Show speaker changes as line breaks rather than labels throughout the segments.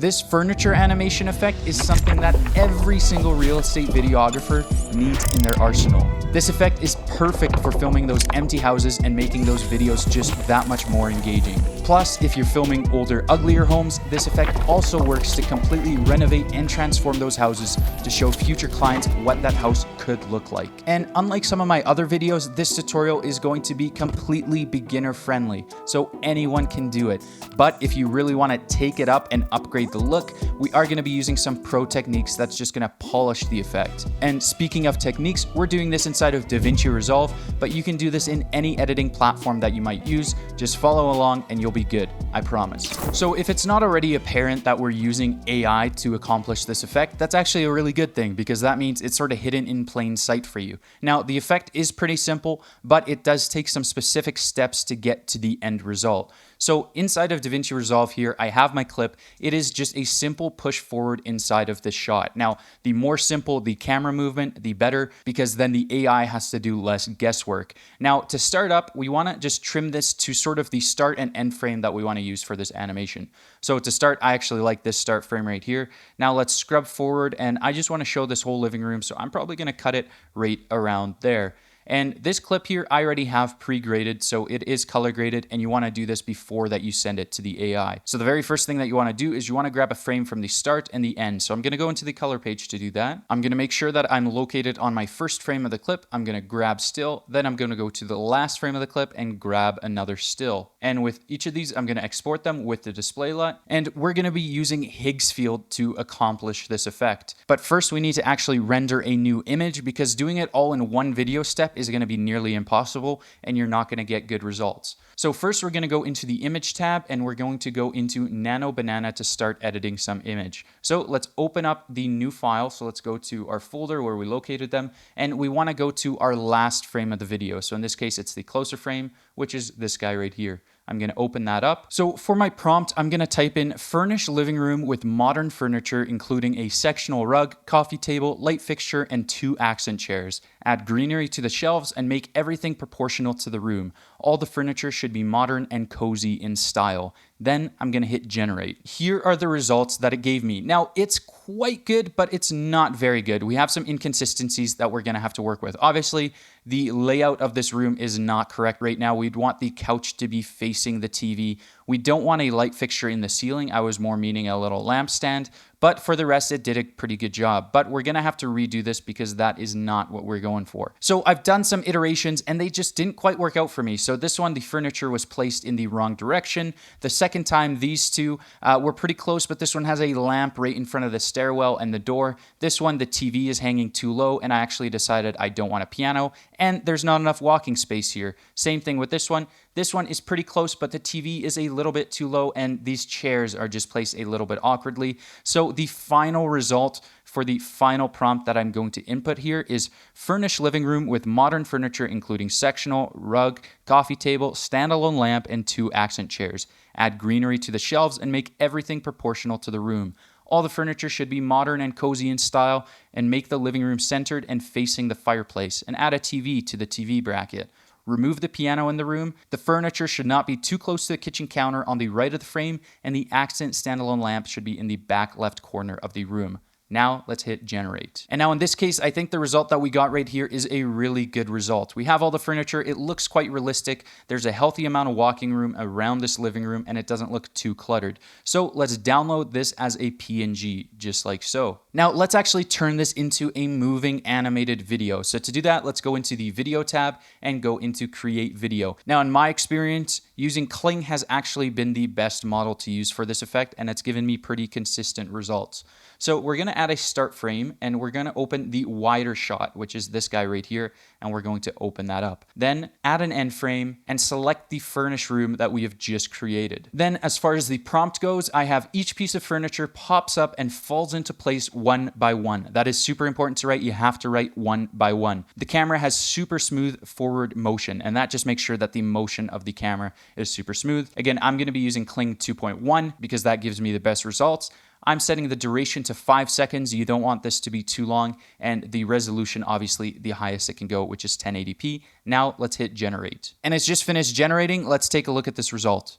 this furniture animation effect is something that every single real estate videographer needs in their arsenal. This effect is perfect for filming those empty houses and making those videos just that much more engaging. Plus, if you're filming older, uglier homes, this effect also works to completely renovate and transform those houses to show future clients what that house could look like. And unlike some of my other videos, this tutorial is going to be completely beginner friendly, so anyone can do it. But if you really want to take it up and upgrade the look, we are going to be using some pro techniques that's just going to polish the effect. And speaking of techniques, we're doing this inside of DaVinci Resolve, but you can do this in any editing platform that you might use. Just follow along and you'll be good, I promise. So if it's not already apparent that we're using AI to accomplish this effect, that's actually a really good thing, because that means it's sort of hidden in plain sight for you. Now, the effect is pretty simple, but it does take some specific steps to get to the end result. So inside of DaVinci Resolve here, I have my clip. It is just a simple push forward inside of this shot. Now, the more simple the camera movement, the better, because then the AI has to do less guesswork. Now, to start up, we want to just trim this to sort of the start and end frame that we want to use for this animation. So to start, I actually like this start frame right here. Now let's scrub forward, and I just want to show this whole living room, so I'm probably going to cut it right around there. And this clip here, I already have pre-graded, so it is color graded, and you want to do this before that you send it to the AI. So the very first thing that you want to do is you want to grab a frame from the start and the end. So I'm going to go into the color page to do that. I'm going to make sure that I'm located on my first frame of the clip. I'm going to grab still, then I'm going to go to the last frame of the clip and grab another still. And with each of these, I'm going to export them with the display LUT, and we're going to be using Higgs field to accomplish this effect. But first, we need to actually render a new image, because doing it all in one video step is going to be nearly impossible, and you're not going to get good results. So first, we're going to go into the image tab, and we're going to go into NanoBanana to start editing some image. So let's open up the new file. So let's go to our folder where we located them, and we want to go to our last frame of the video. So in this case, it's the closer frame, which is this guy right here. I'm going to open that up. So for my prompt, I'm going to type in furnish living room with modern furniture, including a sectional rug, coffee table, light fixture, and 2 accent chairs. Add greenery to the shelves and make everything proportional to the room. All the furniture should be modern and cozy in style. Then I'm going to hit generate. Here are the results that it gave me. Now, it's quite good, but it's not very good. We have some inconsistencies that we're going to have to work with. Obviously, the layout of this room is not correct right now. We'd want the couch to be facing the TV. We don't want a light fixture in the ceiling. I was more meaning a little lampstand. But for the rest, it did a pretty good job. But we're going to have to redo this because that is not what we're going for. So I've done some iterations and they just didn't quite work out for me. So this one, the furniture was placed in the wrong direction. The second time, these two were pretty close, but this one has a lamp right in front of the stairwell and the door. This one, the TV is hanging too low, and I actually decided I don't want a piano, and there's not enough walking space here. Same thing with this one. This one is pretty close, but the TV is a little bit too low, and these chairs are just placed a little bit awkwardly. So the final result for the final prompt that I'm going to input here is furnish living room with modern furniture, including sectional, rug, coffee table, standalone lamp, and 2 accent chairs. Add greenery to the shelves and make everything proportional to the room. All the furniture should be modern and cozy in style, and make the living room centered and facing the fireplace, and add a TV to the TV bracket. Remove the piano in the room. The furniture should not be too close to the kitchen counter on the right of the frame, and the accent standalone lamp should be in the back left corner of the room. Now let's hit generate. And now in this case, I think the result that we got right here is a really good result. We have all the furniture. It looks quite realistic. There's a healthy amount of walking room around this living room, and it doesn't look too cluttered. So let's download this as a PNG, just like so. Now let's actually turn this into a moving animated video. So to do that, let's go into the video tab and go into create video. Now in my experience, using Kling has actually been the best model to use for this effect, and it's given me pretty consistent results. So we're going to add a start frame, and we're going to open the wider shot, which is this guy right here, and we're going to open that up. Then add an end frame and select the furnished room that we have just created. Then as far as the prompt goes, I have each piece of furniture pops up and falls into place one by one. That is super important to write. You have to write one by one. The camera has super smooth forward motion, and that just makes sure that the motion of the camera is super smooth. Again, I'm going to be using Kling 2.1 because that gives me the best results. I'm setting the duration to 5 seconds. You don't want this to be too long. And the resolution, obviously, the highest it can go, which is 1080p. Now let's hit generate. And it's just finished generating. Let's take a look at this result.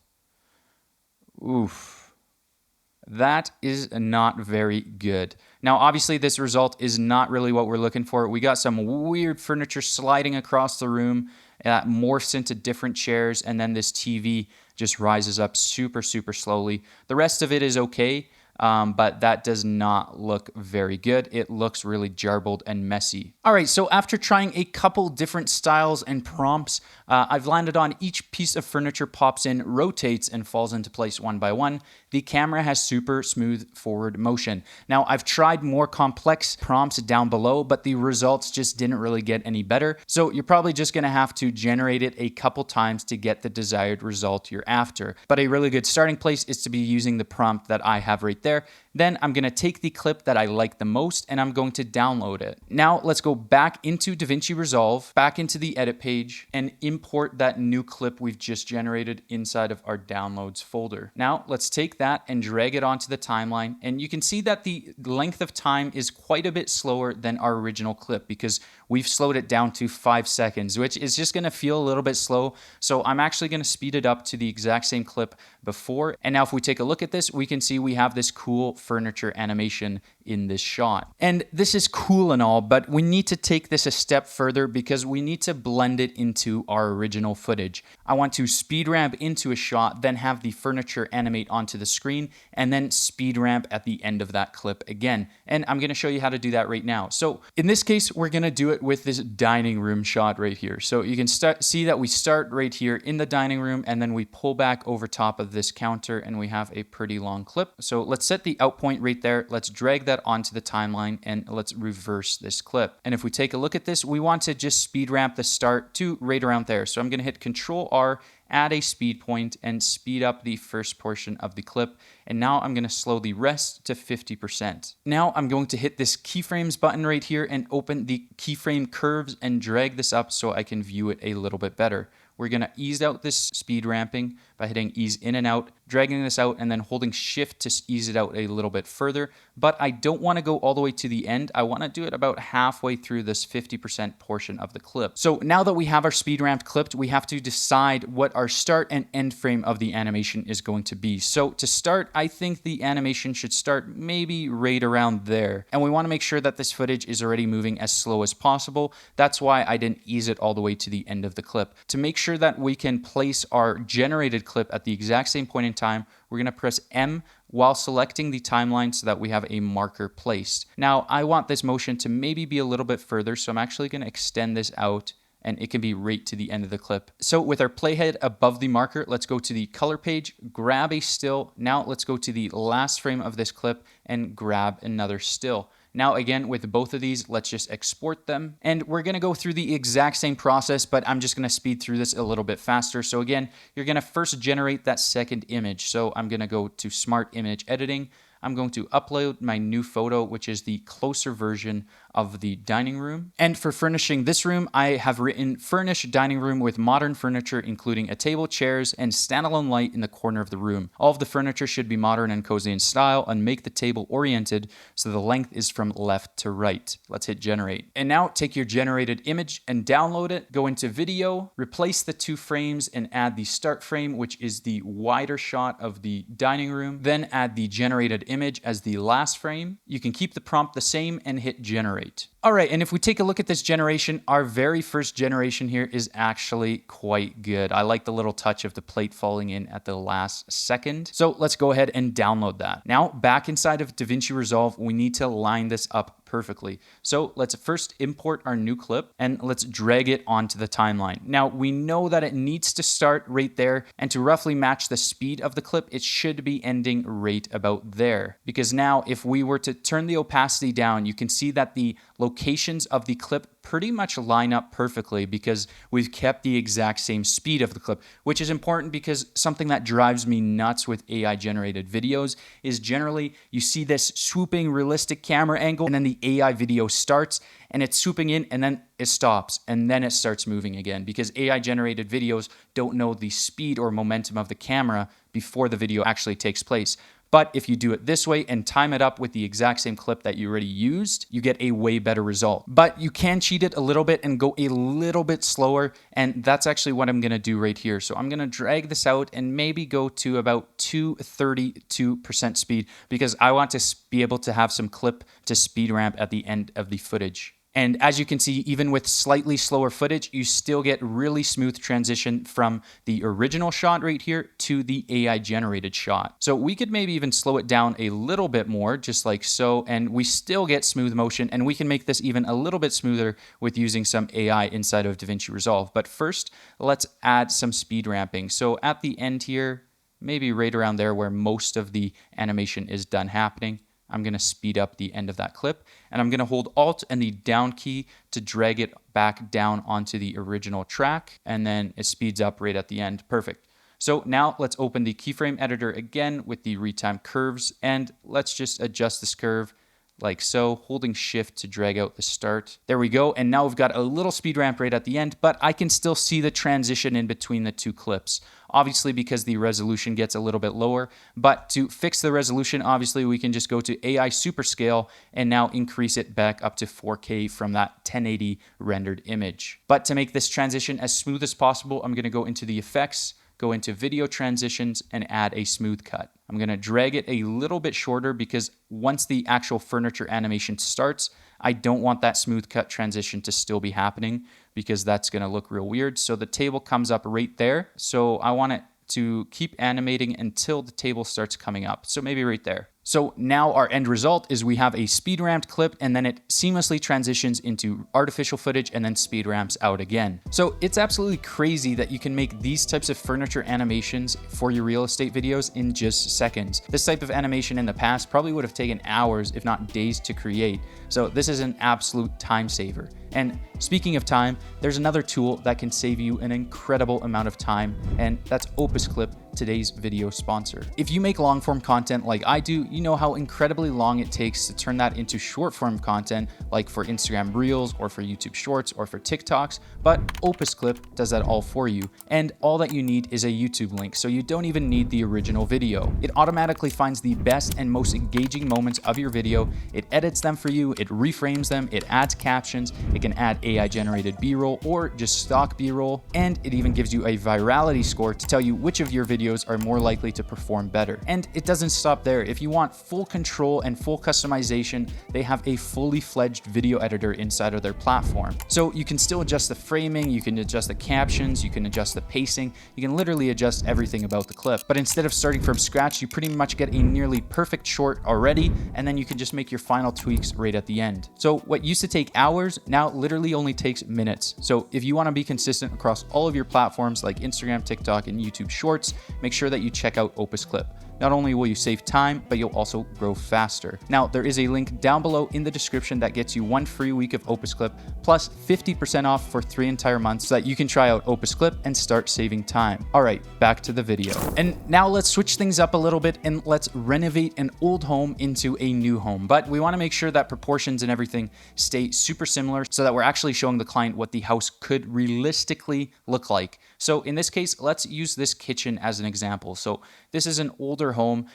Oof. That is not very good. Now, obviously, this result is not really what we're looking for. We got some weird furniture sliding across the room, morphs into different chairs, and then this TV just rises up super, super slowly. The rest of it is okay. But that does not look very good. It looks really jarbled and messy. All right, so after trying a couple different styles and prompts, I've landed on each piece of furniture pops in, rotates, and falls into place one by one. The camera has super smooth forward motion. Now, I've tried more complex prompts down below, but the results just didn't really get any better. So you're probably just gonna have to generate it a couple times to get the desired result you're after. But a really good starting place is to be using the prompt that I have right there. Then I'm going to take the clip that I like the most and I'm going to download it. Now let's go back into DaVinci Resolve, back into the edit page, and import that new clip we've just generated inside of our downloads folder. Now let's take that and drag it onto the timeline, and you can see that the length of time is quite a bit slower than our original clip because we've slowed it down to 5 seconds, which is just going to feel a little bit slow. So I'm actually going to speed it up to the exact same clip before. And now if we take a look at this, we can see we have this cool furniture animation in this shot. And this is cool and all, but we need to take this a step further because we need to blend it into our original footage. I want to speed ramp into a shot, then have the furniture animate onto the screen, and then speed ramp at the end of that clip again. And I'm going to show you how to do that right now. So in this case, we're going to do it with this dining room shot right here. So you can see that we start right here in the dining room, and then we pull back over top of this counter, and we have a pretty long clip. So let's set the out point right there. Let's drag that onto the timeline, and let's reverse this clip. And if we take a look at this, we want to just speed ramp the start to right around there. So I'm going to hit Control R, add a speed point, and speed up the first portion of the clip. And now I'm going to slow the rest to 50%. Now I'm going to hit this keyframes button right here and open the keyframe curves and drag this up so I can view it a little bit better. We're going to ease out this speed ramping by hitting ease in and out, dragging this out, and then holding shift to ease it out a little bit further. But I don't want to go all the way to the end. I want to do it about halfway through this 50% portion of the clip. So now that we have our speed ramp clipped, we have to decide what our start and end frame of the animation is going to be. So to start, I think the animation should start maybe right around there. And we want to make sure that this footage is already moving as slow as possible. That's why I didn't ease it all the way to the end of the clip. To make sure that we can place our generated clip at the exact same point in time, we're going to press M while selecting the timeline so that we have a marker placed. Now, I want this motion to maybe be a little bit further, so I'm actually going to extend this out, and it can be right to the end of the clip. So with our playhead above the marker, let's go to the color page, grab a still. Now let's go to the last frame of this clip and grab another still. Now again, with both of these, let's just export them. And we're gonna go through the exact same process, but I'm just gonna speed through this a little bit faster. So again, you're gonna first generate that second image. So I'm gonna go to Smart Image Editing. I'm going to upload my new photo, which is the closer version of the dining room. And for furnishing this room, I have written furnish dining room with modern furniture, including a table, chairs, and standalone light in the corner of the room. All of the furniture should be modern and cozy in style, and make the table oriented so the length is from left to right. Let's hit generate. And now take your generated image and download it. Go into video, replace the 2 frames, and add the start frame, which is the wider shot of the dining room. Then add the generated image as the last frame. You can keep the prompt the same and hit generate. All right, and if we take a look at this generation, our very first generation here is actually quite good. I like the little touch of the plate falling in at the last second. So let's go ahead and download that. Now, back inside of DaVinci Resolve, we need to line this up perfectly. So let's first import our new clip and let's drag it onto the timeline. Now, we know that it needs to start right there, and to roughly match the speed of the clip, it should be ending right about there. Because now, if we were to turn the opacity down, you can see that the locations of the clip pretty much line up perfectly because we've kept the exact same speed of the clip, which is important because something that drives me nuts with AI generated videos is generally you see this swooping realistic camera angle, and then the AI video starts and it's swooping in and then it stops and then it starts moving again because AI generated videos don't know the speed or momentum of the camera before the video actually takes place. But if you do it this way and time it up with the exact same clip that you already used, you get a way better result. But you can cheat it a little bit and go a little bit slower, and that's actually what I'm gonna do right here. So I'm gonna drag this out and maybe go to about 232% speed because I want to be able to have some clip to speed ramp at the end of the footage. And as you can see, even with slightly slower footage, you still get really smooth transition from the original shot right here to the AI generated shot. So we could maybe even slow it down a little bit more, just like so, and we still get smooth motion, and we can make this even a little bit smoother with using some AI inside of DaVinci Resolve. But first, let's add some speed ramping. So at the end here, maybe right around there where most of the animation is done happening, I'm going to speed up the end of that clip, and I'm going to hold Alt and the down key to drag it back down onto the original track, and then it speeds up right at the end. Perfect. So now let's open the keyframe editor again with the retime curves, and let's just adjust this curve like so, holding shift to drag out the start. There we go. And now we've got a little speed ramp right at the end, but I can still see the transition in between the two clips. Obviously, because the resolution gets a little bit lower, but to fix the resolution, obviously we can just go to AI Superscale and now increase it back up to 4K from that 1080 rendered image. But to make this transition as smooth as possible, I'm going to go into the effects, go into video transitions, and add a smooth cut. I'm going to drag it a little bit shorter because once the actual furniture animation starts, I don't want that smooth cut transition to still be happening because that's going to look real weird. So the table comes up right there. So I want it to keep animating until the table starts coming up. So maybe right there. So now our end result is we have a speed ramped clip, and then it seamlessly transitions into artificial footage and then speed ramps out again. So it's absolutely crazy that you can make these types of furniture animations for your real estate videos in just seconds. This type of animation in the past probably would have taken hours, if not days, to create. So this is an absolute time saver. And speaking of time, there's another tool that can save you an incredible amount of time, and that's OpusClip, today's video sponsor. If you make long form content like I do, you know how incredibly long it takes to turn that into short form content, like for Instagram Reels or for YouTube Shorts or for TikToks, but OpusClip does that all for you. And all that you need is a YouTube link, so you don't even need the original video. It automatically finds the best and most engaging moments of your video, it edits them for you, it reframes them, it adds captions, it can add AI generated B-roll or just stock B-roll, and it even gives you a virality score to tell you which of your videos are more likely to perform better. And it doesn't stop there. If you want full control and full customization, they have a fully fledged video editor inside of their platform. So you can still adjust the framing, you can adjust the captions, you can adjust the pacing, you can literally adjust everything about the clip. But instead of starting from scratch, you pretty much get a nearly perfect short already, and then you can just make your final tweaks right at the end. So what used to take hours now literally only takes minutes. So if you want to be consistent across all of your platforms like Instagram, TikTok, and YouTube Shorts, make sure that you check out OpusClip. Not only will you save time, but you'll also grow faster. Now, there is a link down below in the description that gets you 1 free week of OpusClip plus 50% off for 3 entire months so that you can try out OpusClip and start saving time. All right, back to the video. And now let's switch things up a little bit and let's renovate an old home into a new home. But we want to make sure that proportions and everything stay super similar so that we're actually showing the client what the house could realistically look like. So in this case, let's use this kitchen as an example. So this is an older home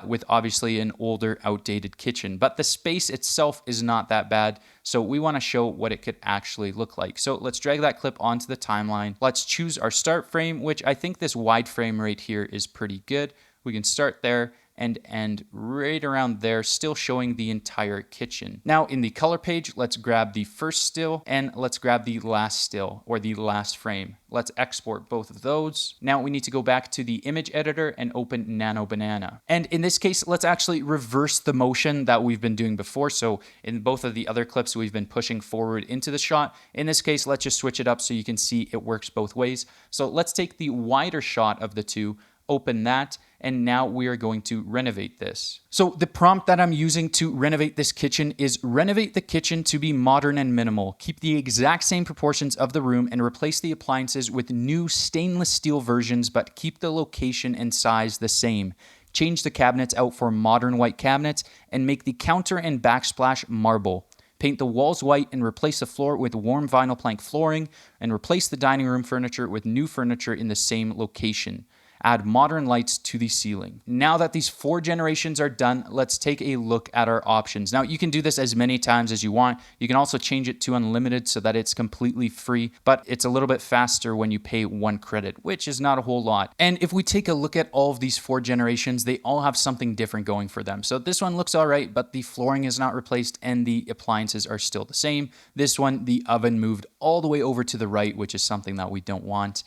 with obviously an older, outdated kitchen, but the space itself is not that bad. So we want to show what it could actually look like. So let's drag that clip onto the timeline. Let's choose our start frame, which I think this wide frame right here is pretty good. We can start there and end right around there, still showing the entire kitchen. Now in the color page, let's grab the first still and let's grab the last still or the last frame. Let's export both of those. Now we need to go back to the image editor and open NanoBanana. And in this case, let's actually reverse the motion that we've been doing before. So in both of the other clips, we've been pushing forward into the shot. In this case, let's just switch it up so you can see it works both ways. So let's take the wider shot of the two, open that, and now we are going to renovate this. So the prompt that I'm using to renovate this kitchen is renovate the kitchen to be modern and minimal. Keep the exact same proportions of the room and replace the appliances with new stainless steel versions, but keep the location and size the same. Change the cabinets out for modern white cabinets and make the counter and backsplash marble. Paint the walls white and replace the floor with warm vinyl plank flooring and replace the dining room furniture with new furniture in the same location. add modern lights to the ceiling. Now that these 4 generations are done, let's take a look at our options. Now you can do this as many times as you want. You can also change it to unlimited so that it's completely free, but it's a little bit faster when you pay 1 credit, which is not a whole lot. And if we take a look at all of these 4 generations, they all have something different going for them. So this one looks all right, but the flooring is not replaced and the appliances are still the same. This one, the oven moved all the way over to the right, which is something that we don't want.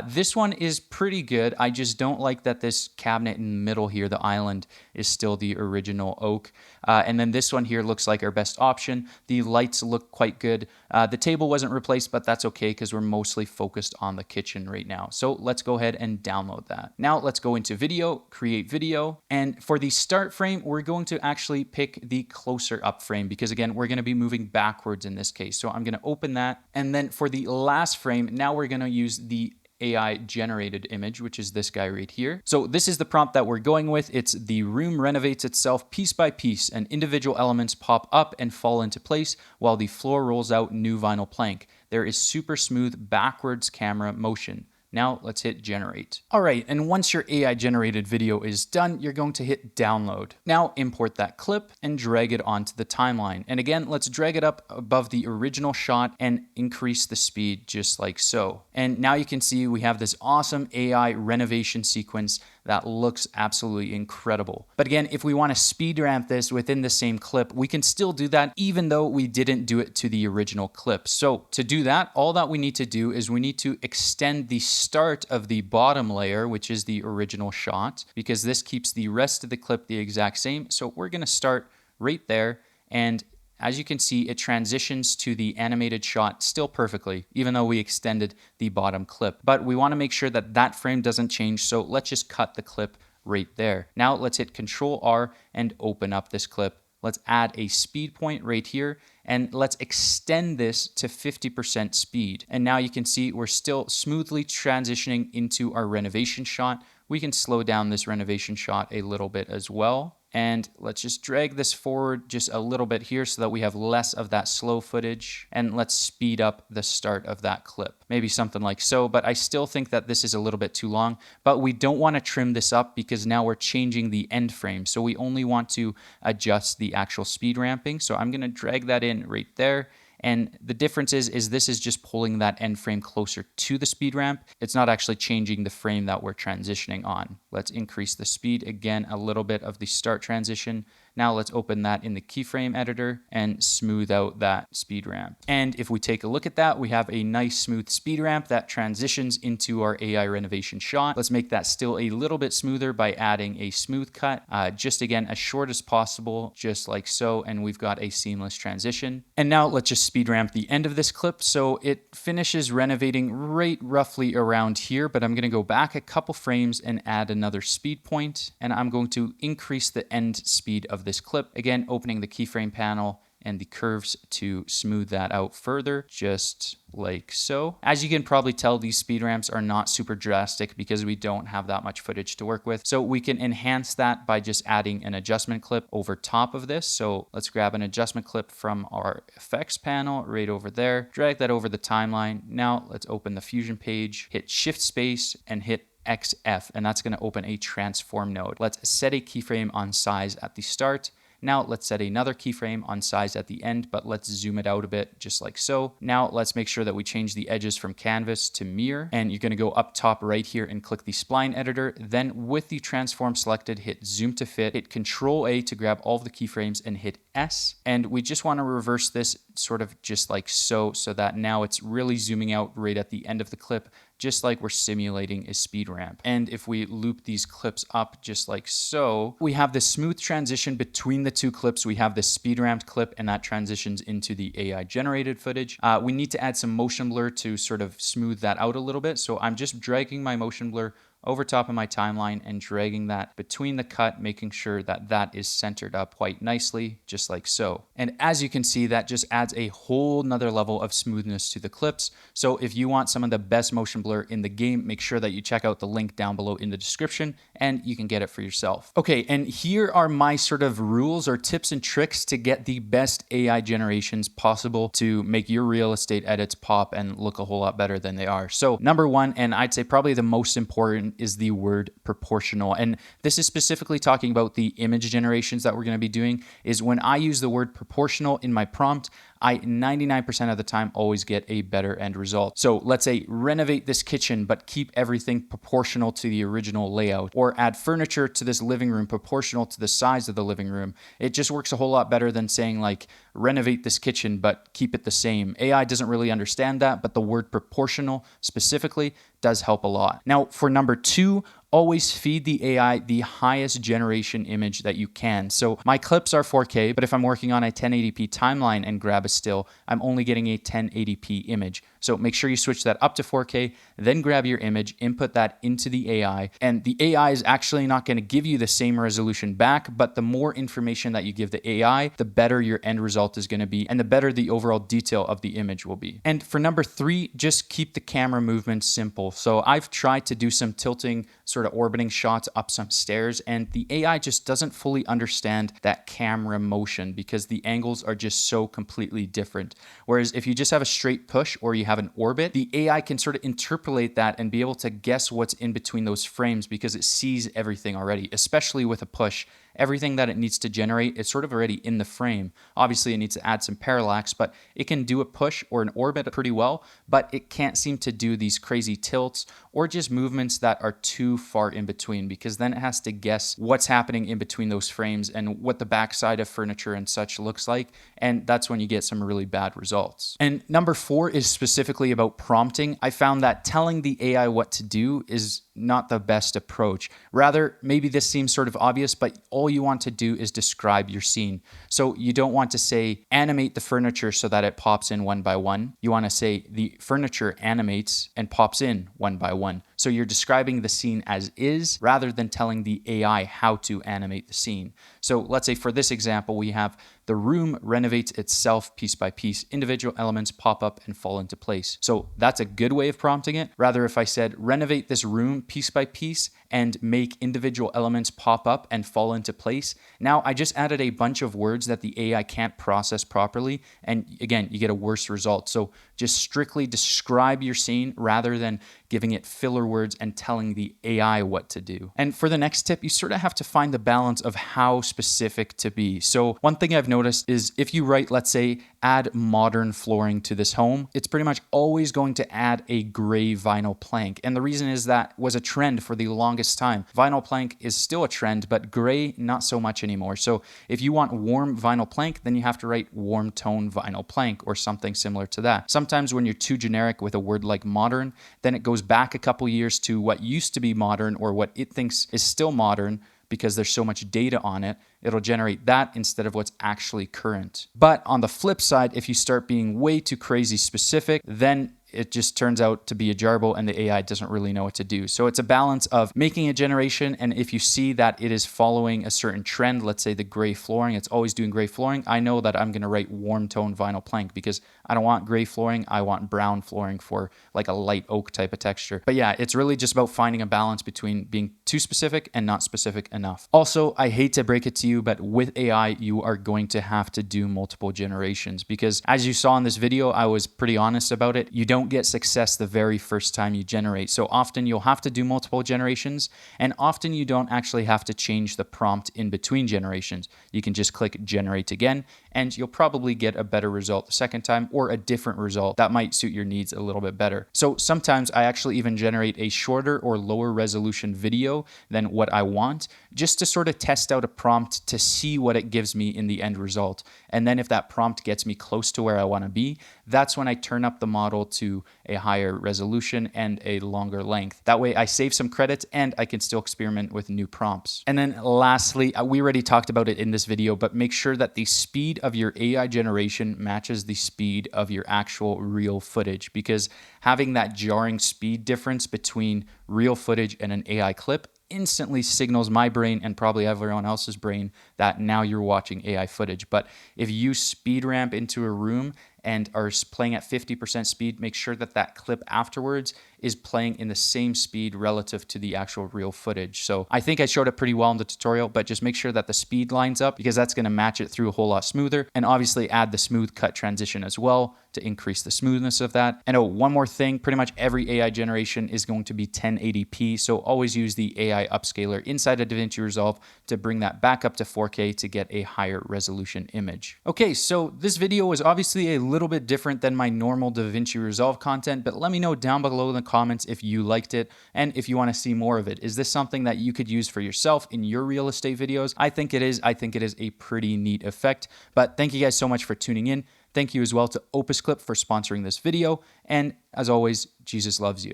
This one is pretty good. I just don't like that this cabinet in the middle here, the island, is still the original oak. And then this one here looks like our best option. The lights look quite good. The table wasn't replaced, but that's okay because we're mostly focused on the kitchen right now. So let's go ahead and download that. Now let's go into video, create video. And for the start frame, we're going to actually pick the closer up frame because again, we're going to be moving backwards in this case. So I'm going to open that. And then for the last frame, now we're going to use the AI generated image, which is this guy right here. So this is the prompt that we're going with. It's the room renovates itself piece by piece and individual elements pop up and fall into place while the floor rolls out new vinyl plank. There is super smooth backwards camera motion. Now let's hit generate. All right, and once your AI generated video is done, you're going to hit download. Now import that clip and drag it onto the timeline. And again, let's drag it up above the original shot and increase the speed just like so. And now you can see we have this awesome AI renovation sequence that looks absolutely incredible. But again, if we want to speed ramp this within the same clip, we can still do that even though we didn't do it to the original clip. So to do that, all that we need to do is we need to extend the start of the bottom layer, which is the original shot, because this keeps the rest of the clip the exact same. So we're going to start right there, and as you can see, it transitions to the animated shot still perfectly, even though we extended the bottom clip. But we want to make sure that that frame doesn't change, so let's just cut the clip right there. Now let's hit Control R and open up this clip. Let's add a speed point right here, and let's extend this to 50% speed. And now you can see we're still smoothly transitioning into our renovation shot. We can slow down this renovation shot a little bit as well. And let's just drag this forward just a little bit here so that we have less of that slow footage. And let's speed up the start of that clip. Maybe something like so, but I still think that this is a little bit too long. But we don't want to trim this up because now we're changing the end frame. So we only want to adjust the actual speed ramping. So I'm going to drag that in right there. And the difference is this is just pulling that end frame closer to the speed ramp. It's not actually changing the frame that we're transitioning on. Let's increase the speed again, a little bit of the start transition. Now let's open that in the keyframe editor and smooth out that speed ramp. And if we take a look at that, we have a nice smooth speed ramp that transitions into our AI renovation shot. Let's make that still a little bit smoother by adding a smooth cut, just again, as short as possible, just like so. And we've got a seamless transition. And now let's just speed ramp the end of this clip. So it finishes renovating right roughly around here, but I'm going to go back a couple frames and add another speed point. And I'm going to increase the end speed of this clip. Again, opening the keyframe panel and the curves to smooth that out further, just like so. As you can probably tell, these speed ramps are not super drastic because we don't have that much footage to work with. So we can enhance that by just adding an adjustment clip over top of this. So let's grab an adjustment clip from our effects panel right over there, drag that over the timeline. Now let's open the Fusion page, hit Shift Space and hit XF, and that's going to open a transform node. Let's set a keyframe on size at the start. Now let's set another keyframe on size at the end, but let's zoom it out a bit, just like so. Now let's make sure that we change the edges from canvas to mirror, and you're going to go up top right here and click the spline editor. Then with the transform selected, hit zoom to fit, hit Control A to grab all of the keyframes and hit S. And we just want to reverse this sort of just like so, so that now it's really zooming out right at the end of the clip, just like we're simulating a speed ramp. And if we loop these clips up just like so, we have this smooth transition between the two clips. We have this speed ramped clip and that transitions into the AI generated footage. We need to add some motion blur to sort of smooth that out a little bit. So I'm just dragging my motion blur over top of my timeline and dragging that between the cut, making sure that that is centered up quite nicely, just like so. And as you can see, that just adds a whole nother level of smoothness to the clips. So if you want some of the best motion blur in the game, make sure that you check out the link down below in the description and you can get it for yourself. Okay, and here are my sort of rules or tips and tricks to get the best AI generations possible to make your real estate edits pop and look a whole lot better than they are. So number one, and I'd say probably the most important, is the word proportional. And this is specifically talking about the image generations that we're going to be doing. Is when I use the word proportional in my prompt, I 99% of the time always get a better end result. So let's say renovate this kitchen, but keep everything proportional to the original layout, or add furniture to this living room proportional to the size of the living room. It just works a whole lot better than saying like renovate this kitchen, but keep it the same. AI doesn't really understand that, but the word proportional specifically does help a lot. Now for number 2, always feed the AI the highest generation image that you can. So my clips are 4K, but if I'm working on a 1080p timeline and grab a still, I'm only getting a 1080p image. So make sure you switch that up to 4K, then grab your image, input that into the AI, and the AI is actually not going to give you the same resolution back, but the more information that you give the AI, the better your end result is going to be, and the better the overall detail of the image will be. And for number 3, just keep the camera movement simple. So I've tried to do some tilting, sort of orbiting shots up some stairs, and the AI just doesn't fully understand that camera motion because the angles are just so completely different. Whereas if you just have a straight push or you have an orbit, the AI can sort of interpolate that and be able to guess what's in between those frames because it sees everything already, especially with a push. Everything that it needs to generate is sort of already in the frame. Obviously, it needs to add some parallax, but it can do a push or an orbit pretty well, but it can't seem to do these crazy tilts or just movements that are too far in between, because then it has to guess what's happening in between those frames and what the backside of furniture and such looks like, and that's when you get some really bad results. And number 4 is specifically about prompting. I found that telling the AI what to do is not the best approach. Rather, maybe this seems sort of obvious, but all you want to do is describe your scene. So you don't want to say animate the furniture so that it pops in one by one. You want to say the furniture animates and pops in one by one. So you're describing the scene as is rather than telling the AI how to animate the scene. So let's say for this example, we have the room renovates itself piece by piece. Individual elements pop up and fall into place. So that's a good way of prompting it. Rather, if I said renovate this room piece by piece and make individual elements pop up and fall into place, now I just added a bunch of words that the AI can't process properly. And again, you get a worse result. So just strictly describe your scene rather than giving it filler words and telling the AI what to do. And for the next tip, you sort of have to find the balance of how specific to be. So one thing I've noticed is if you write, let's say, add modern flooring to this home, it's pretty much always going to add a gray vinyl plank. And the reason is that was a trend for the longest time. Vinyl plank is still a trend, but gray, not so much anymore. So if you want warm vinyl plank, then you have to write warm tone vinyl plank or something similar to that. Sometimes when you're too generic with a word like modern, then it goes back a couple years to what used to be modern or what it thinks is still modern because there's so much data on it. It'll generate that instead of what's actually current. But on the flip side, if you start being way too crazy specific, then it just turns out to be a jarble and the AI doesn't really know what to do. So it's a balance of making a generation, and if you see that it is following a certain trend, let's say the gray flooring, it's always doing gray flooring, I know that I'm going to write warm tone vinyl plank because I don't want gray flooring, I want brown flooring for like a light oak type of texture. But yeah, it's really just about finding a balance between being too specific and not specific enough. Also, I hate to break it to you, but with AI, you are going to have to do multiple generations because as you saw in this video, I was pretty honest about it. You don't get success the very first time you generate. So often you'll have to do multiple generations, and often you don't actually have to change the prompt in between generations. You can just click generate again, and you'll probably get a better result the second time or a different result that might suit your needs a little bit better. So sometimes I actually even generate a shorter or lower resolution video than what I want, just to sort of test out a prompt to see what it gives me in the end result. And then if that prompt gets me close to where I want to be, that's when I turn up the model to a higher resolution and a longer length. That way I save some credits and I can still experiment with new prompts. And then lastly, we already talked about it in this video, but make sure that the speed of your AI generation matches the speed of your actual real footage, because having that jarring speed difference between real footage and an AI clip instantly signals my brain and probably everyone else's brain that now you're watching AI footage. But if you speed ramp into a room and are playing at 50% speed, make sure that that clip afterwards is playing in the same speed relative to the actual real footage. So I think I showed it pretty well in the tutorial, but just make sure that the speed lines up because that's going to match it through a whole lot smoother. And obviously add the smooth cut transition as well to increase the smoothness of that. And oh, one more thing, pretty much every AI generation is going to be 1080p. So always use the AI upscaler inside of DaVinci Resolve to bring that back up to 4K to get a higher resolution image. Okay, so this video was obviously a little bit different than my normal DaVinci Resolve content, but let me know down below in the comments if you liked it and if you want to see more of it. Is this something that you could use for yourself in your real estate videos? I think it is. I think it is a pretty neat effect. But thank you guys so much for tuning in. Thank you as well to OpusClip for sponsoring this video. And as always, Jesus loves you.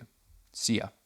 See ya.